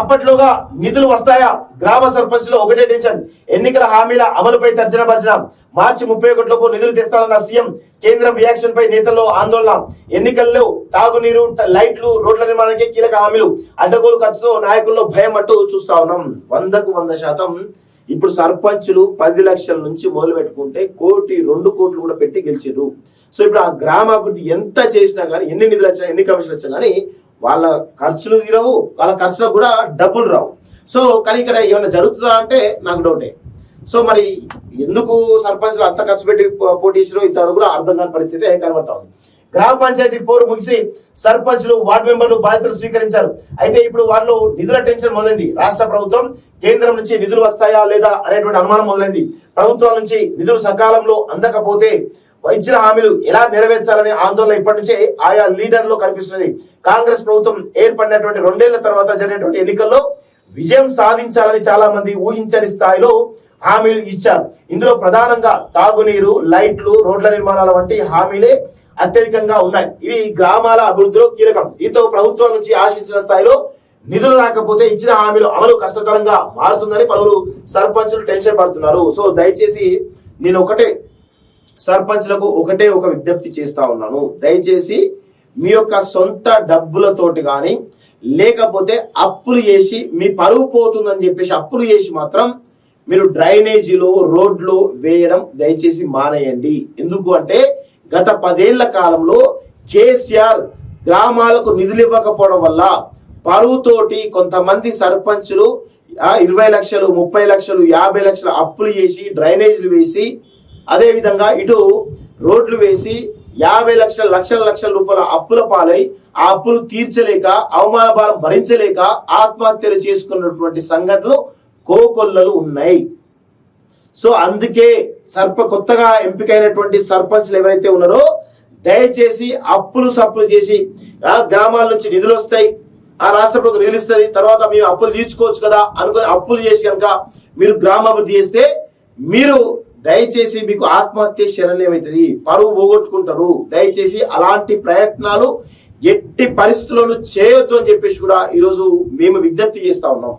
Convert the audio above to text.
అప్పట్లోగా నిధులు వస్తాయా? గ్రామ సర్పంచ్లో ఒకటే టెన్షన్. ఎన్నికల హామీల అమలుపై తర్జన భర్జన. మార్చి 31 లోపు నిధులు తెస్తానన్న సీఎం. కేంద్రం రియాక్షన్ పై నేతల్లో ఆందోళన. ఎన్నికల్లో తాగునీరు, లైట్లు, రోడ్ల నిర్మాణానికి కీలక హామీలు. అడ్డగోలు ఖర్చుతో నాయకుల్లో భయం అంటూ చూస్తా ఉన్నాం. 100కు 100% ఇప్పుడు సర్పంచులు 10 లక్షల నుంచి మొదలు పెట్టుకుంటే 1 కోటి 2 కోట్లు కూడా పెట్టి గెలిచారు. సో ఇప్పుడు ఆ గ్రామాభివృద్ధి ఎంత చేసినా కానీ, ఎన్ని నిధులు వచ్చినా, ఎన్ని కమిషన్లు వచ్చినా కానీ వాళ్ళ ఖర్చులు తీరవు, వాళ్ళ ఖర్చులకు కూడా డబ్బులు రావు. సో కానీ ఇక్కడ ఏమైనా జరుగుతుందా అంటే నాకు డౌటే. సో మరి ఎందుకు సర్పంచ్లు అంత ఖర్చు పెట్టి పోటీ చేసిరో ఇంతవరకు కూడా అర్థం కాని పరిస్థితి కనబడతా ఉంది. గ్రామ పంచాయతీ పోరు ముగిసి సర్పంచ్లు, వార్డు మెంబర్లు బాధ్యతలు స్వీకరించారు. అయితే ఇప్పుడు వాళ్ళు నిధుల టెన్షన్ మొదలైంది. రాష్ట్ర ప్రభుత్వం, కేంద్రం నుంచి నిధులు వస్తాయా లేదా అనేటువంటి అనుమానం మొదలైంది. ప్రభుత్వాల నుంచి నిధులు సకాలంలో అందకపోతే ఇచ్చిన హామీలు ఎలా నెరవేర్చాలనే ఆందోళన ఇప్పటి నుంచే ఆయా లీడర్లో కనిపిస్తున్నది. కాంగ్రెస్ ప్రభుత్వం ఏర్పడినటువంటి 2 ఏళ్ల తర్వాత జరిగినటువంటి ఎన్నికల్లో విజయం సాధించాలని చాలా మంది ఊహించని స్థాయిలో హామీలు ఇచ్చారు. ఇందులో ప్రధానంగా తాగునీరు, లైట్లు, రోడ్ల నిర్మాణాల వంటి హామీలే అత్యధికంగా ఉన్నాయి. ఇవి గ్రామాల అభివృద్ధిలో కీలకం. దీంతో ప్రభుత్వం నుంచి ఆశించిన స్థాయిలో నిధులు రాకపోతే ఇచ్చిన హామీలు అమలు కష్టతరంగా మారుతుందని పలువురు సర్పంచులు టెన్షన్ పడుతున్నారు. సో దయచేసి నేను సర్పంచ్లకు ఒక విజ్ఞప్తి చేస్తా ఉన్నాను. దయచేసి మీ యొక్క సొంత డబ్బులతోటి కానీ లేకపోతే అప్పులు చేసి మీ పరువు పోతుందని చెప్పేసి అప్పులు చేసి మాత్రం మీరు డ్రైనేజీలో, రోడ్లు వేయడం దయచేసి మానేయండి. ఎందుకు అంటే గత 10 ఏళ్ల కాలంలో కేసీఆర్ గ్రామాలకు నిధులు ఇవ్వకపోవడం వల్ల పరువుతోటి కొంతమంది సర్పంచులు 20 లక్షలు, 30 లక్షలు, 50 లక్షలు అప్పులు చేసి డ్రైనేజీలు వేసి, అదే విధంగా ఇటు రోడ్లు వేసి 50 లక్షల రూపాయల అప్పుల పాలై ఆ అప్పులు తీర్చలేక, అవమాన భారం భరించలేక ఆత్మహత్యలు చేసుకున్నటువంటి సంఘటనలు కోకొల్లలు ఉన్నాయి. సో అందుకే కొత్తగా ఎంపికైనటువంటి సర్పంచ్లు ఎవరైతే ఉన్నారో దయచేసి సప్పులు చేసి గ్రామాల నుంచి నిధులు వస్తాయి, ఆ రాష్ట్ర ప్రభుత్వం నిధులు ఇస్తుంది, తర్వాత మేము అప్పులు తీర్చుకోవచ్చు కదా అనుకుని అప్పులు చేసి కనుక మీరు గ్రామాభివృద్ధి చేస్తే మీరు దయచేసి మీకు ఆత్మహత్య శరణ్యమవుతుంది, పరువు పోగొట్టుకుంటారు. దయచేసి అలాంటి ప్రయత్నాలు ఎట్టి పరిస్థితులను చేయొద్దు అని చెప్పేసి కూడా ఈరోజు మేము విజ్ఞప్తి చేస్తా ఉన్నాం.